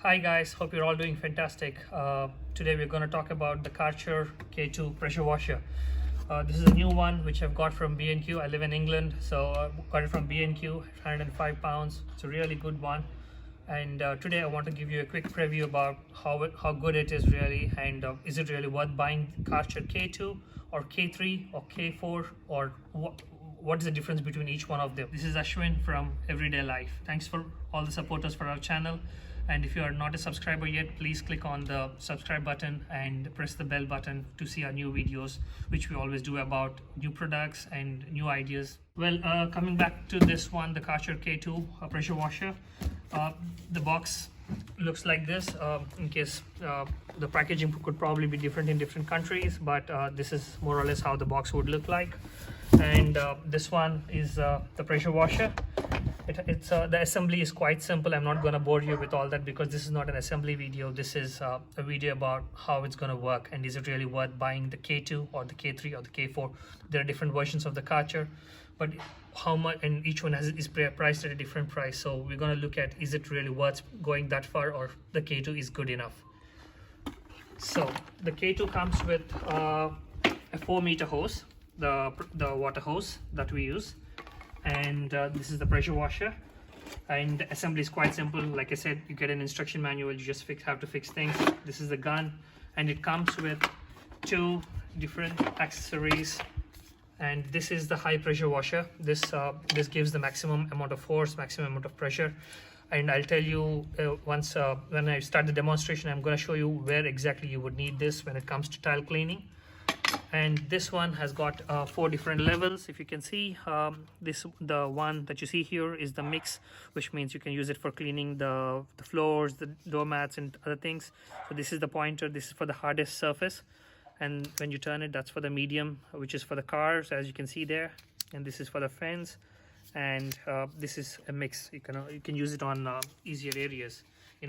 Hi guys, hope you're all doing fantastic. Today we're going to talk about the Karcher K2 pressure washer. This is a new one which I've got from B&Q. I live in England, so I got it from B&Q, 105 pounds. It's a really good one. And today I want to give you a quick preview about how good it is really, and is it really worth buying Karcher K2 or K3 or K4, or what is the difference between each one of them. This is Ashwin from Everyday Life. Thanks for all the supporters for our channel. And if you are not a subscriber yet, please click on the subscribe button and press the bell button to see our new videos, which we always do about new products and new ideas. Well, coming back to this one, the Karcher K2 pressure washer. The box looks like this. In case the packaging could probably be different in different countries, but this is more or less how the box would look like. And this one is the pressure washer. The assembly is quite simple. I'm not going to bore you with all that because this is not an assembly video. This is a video about how it's going to work and is it really worth buying the K2 or the K3 or the K4. There are different versions of the Karcher, but how much, and each one is priced at a different price. So we're going to look at, is it really worth going that far, or the K2 is good enough. So the K2 comes with a 4-meter hose, the water hose that we use. And this is the pressure washer, and the assembly is quite simple. Like I said, you get an instruction manual, you just have to fix things. This is the gun, and it comes with 2 different accessories. And this is the high pressure washer. This gives the maximum amount of force, maximum amount of pressure. And I'll tell you once when I start the demonstration, I'm going to show you where exactly you would need this when it comes to tile cleaning. And this one has got 4 different levels. If you can see, the one that you see here is the mix, which means you can use it for cleaning the floors, the doormats and other things. So this is the pointer. This is for the hardest surface, and when you turn it, that's for the medium, which is for the cars, as you can see there. And this is for the fence, and this is a mix. You can use it on easier areas,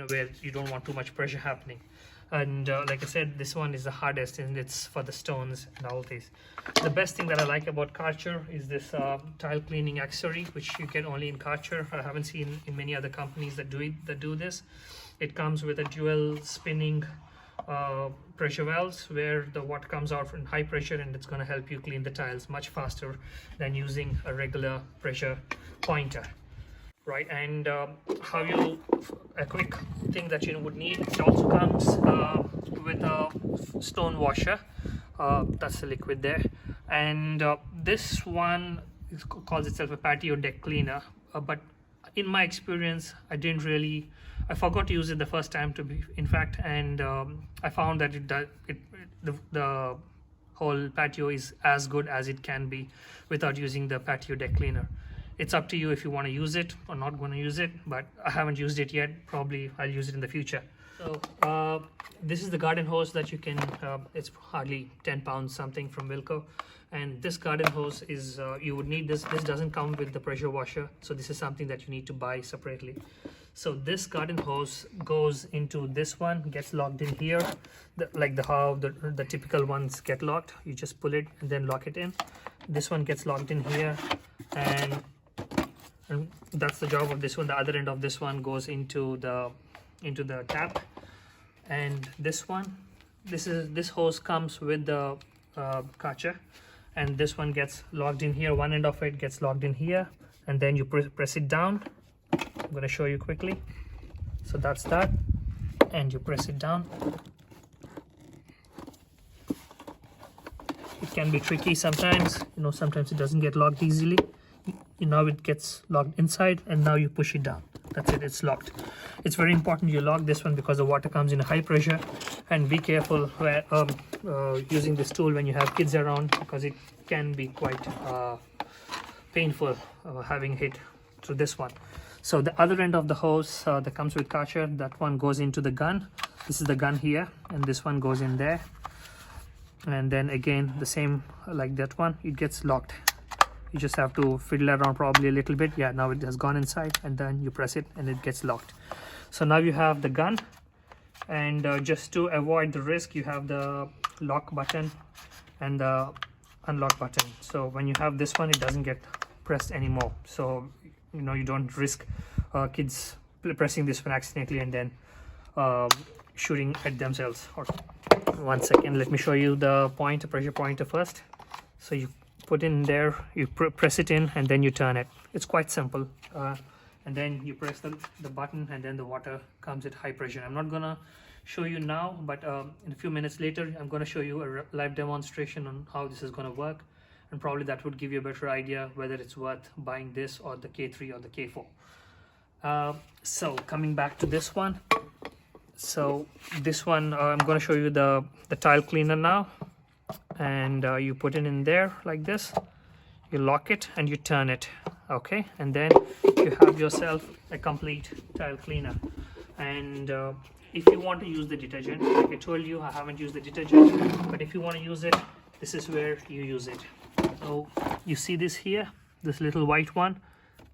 where you don't want too much pressure happening. And like I said, this one is the hardest, and it's for the stones and all this. The best thing that I like about Karcher is this tile cleaning accessory, which you get only in Karcher. I haven't seen in many other companies that do this. It comes with a dual spinning pressure valves, where the water comes out in high pressure, and it's going to help you clean the tiles much faster than using a regular pressure pointer. Right, and a quick thing that you would need, it also comes with a stone washer. That's the liquid there. And this one calls itself a patio deck cleaner, but in my experience, I forgot to use it the first time, and I found that the whole patio is as good as it can be without using the patio deck cleaner. It's up to you if you want to use it or not going to use it, but I haven't used it yet. Probably I'll use it in the future. So this is the garden hose that you can, it's hardly 10 pounds something from Wilco. And this garden hose is, you would need this. This doesn't come with the pressure washer, so this is something that you need to buy separately. So this garden hose goes into this one, gets locked in here, how the typical ones get locked. You just pull it and then lock it in. This one gets locked in here, and that's the job of this one. The other end of this one goes into the tap. And this hose comes with the Karcher, and this one gets locked in here. One end of it gets locked in here, and then you press it down. I'm going to show you quickly. So that's that, and you press it down. It can be tricky sometimes, sometimes it doesn't get locked easily. Now it gets locked inside, and now you push it down. That's it, it's locked. It's very important you lock this one because the water comes in a high pressure, and be careful using this tool when you have kids around, because it can be quite painful having hit through this one. So the other end of the hose that comes with Karcher, that one goes into the gun. This is the gun here, and this one goes in there. And then again, the same like that one, it gets locked. You just have to fiddle around probably a little bit. Yeah, now it has gone inside, and then you press it and it gets locked. So now you have the gun, and just to avoid the risk, you have the lock button and the unlock button. So when you have this one, it doesn't get pressed anymore. So you don't risk kids pressing this one accidentally and then um, shooting at themselves. Or 1 second, let me show you the pointer, pressure pointer first. So you put in there, you press it in, and then you turn it. It's quite simple. And then you press the button, and then the water comes at high pressure. I'm not gonna show you now, but in a few minutes later I'm going to show you a live demonstration on how this is going to work, and probably that would give you a better idea whether it's worth buying this or the K3 or the K4. So coming back to this one, so this one I'm going to show you the tile cleaner now, and you put it in there like this, you lock it and you turn it, okay, and then you have yourself a complete tile cleaner. And if you want to use the detergent, like I told you, I haven't used the detergent, but if you want to use it, this is where you use it. So you see this here, this little white one,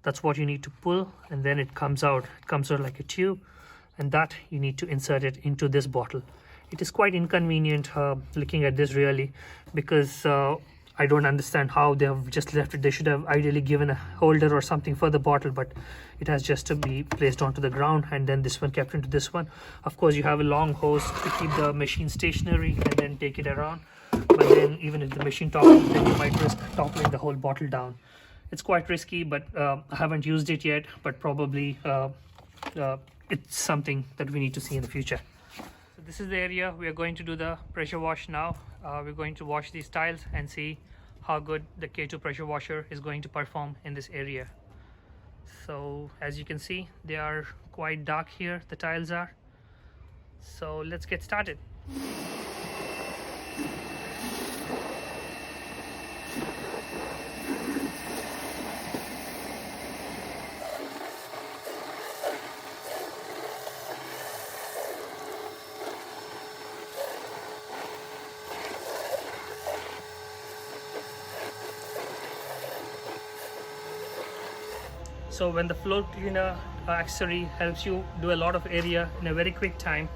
that's what you need to pull, and then it comes out like a tube, and that you need to insert it into this bottle. It is quite inconvenient looking at this, really, because I don't understand how they have just left it. They should have ideally given a holder or something for the bottle, but it has just to be placed onto the ground, and then this one kept into this one. Of course, you have a long hose to keep the machine stationary and then take it around, but then even if the machine topples, then you might risk toppling the whole bottle down. It's quite risky, but I haven't used it yet, but probably it's something that we need to see in the future. So this is the area we are going to do the pressure wash now. We're going to wash these tiles and see how good the K2 pressure washer is going to perform in this area. So as you can see, they are quite dark here, the tiles are. So let's get started. So when the floor cleaner accessory helps you do a lot of area in a very quick time,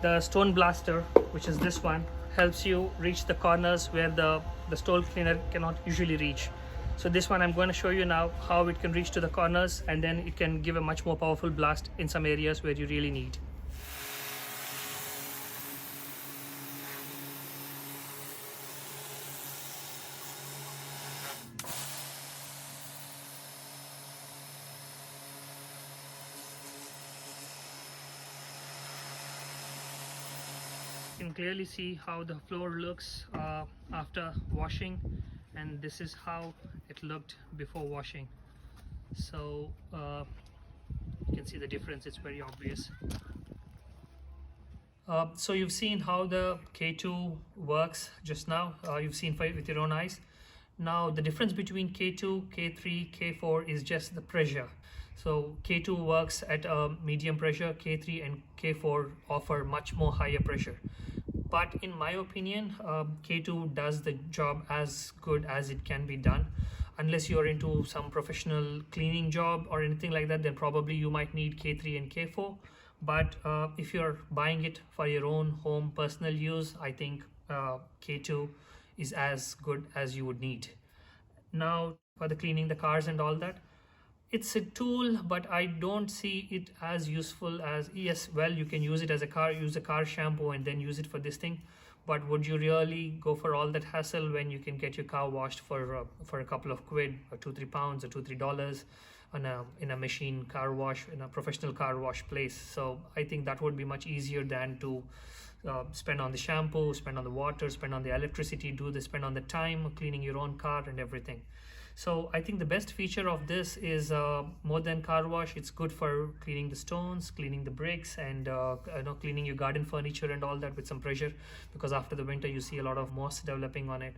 the stone blaster, which is this one, helps you reach the corners where the stone cleaner cannot usually reach. So this one I'm going to show you now how it can reach to the corners, and then it can give a much more powerful blast in some areas where you really need. You can clearly see how the floor looks after washing, and this is how it looked before washing. So you can see the difference, it's very obvious. So you've seen how the K2 works just now. You've seen with your own eyes. Now the difference between K2, K3, K4 is just the pressure. So K2 works at a medium pressure, K3 and K4 offer much more higher pressure. But in my opinion, K2 does the job as good as it can be done. Unless you're into some professional cleaning job or anything like that, then probably you might need K3 and K4. But if you're buying it for your own home personal use, I think K2 is as good as you would need. Now for the cleaning the cars and all that, it's a tool, but I don't see it as useful as, yes, well, you can use it as use a car shampoo and then use it for this thing, but would you really go for all that hassle when you can get your car washed for a couple of quid, or £2-3 or $2-3 in a machine car wash, in a professional car wash place? So I think that would be much easier than to spend on the shampoo, spend on the water, spend on the electricity, spend on the time cleaning your own car and everything. So I think the best feature of this is more than car wash, it's good for cleaning the stones, cleaning the bricks, and cleaning your garden furniture and all that with some pressure, because after the winter you see a lot of moss developing on it.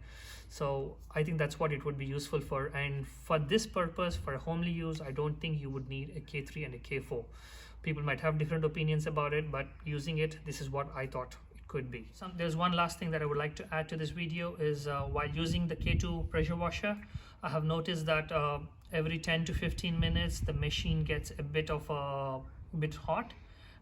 So I think that's what it would be useful for. And for this purpose, for homely use, I don't think you would need a K3 and a K4. People might have different opinions about it, but using it, this is what I thought it could be. So there's one last thing that I would like to add to this video is while using the K2 pressure washer, I have noticed that every 10 to 15 minutes the machine gets a bit hot,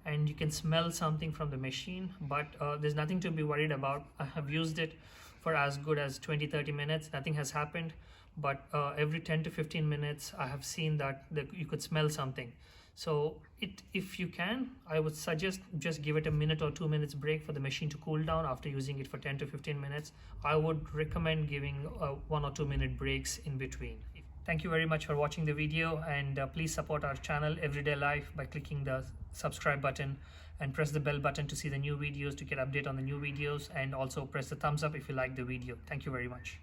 and you can smell something from the machine, but there's nothing to be worried about. I have used it for as good as 20-30 minutes, nothing has happened, but every 10 to 15 minutes I have seen that you could smell something. So if you can, I would suggest just give it a minute or 2 minutes break for the machine to cool down after using it for 10 to 15 minutes. I would recommend giving 1 or 2 minute breaks in between. Thank you very much for watching the video, and please support our channel Everyday Life by clicking the subscribe button and press the bell button to see the new videos, to get update on the new videos, and also press the thumbs up if you like the video. Thank you very much.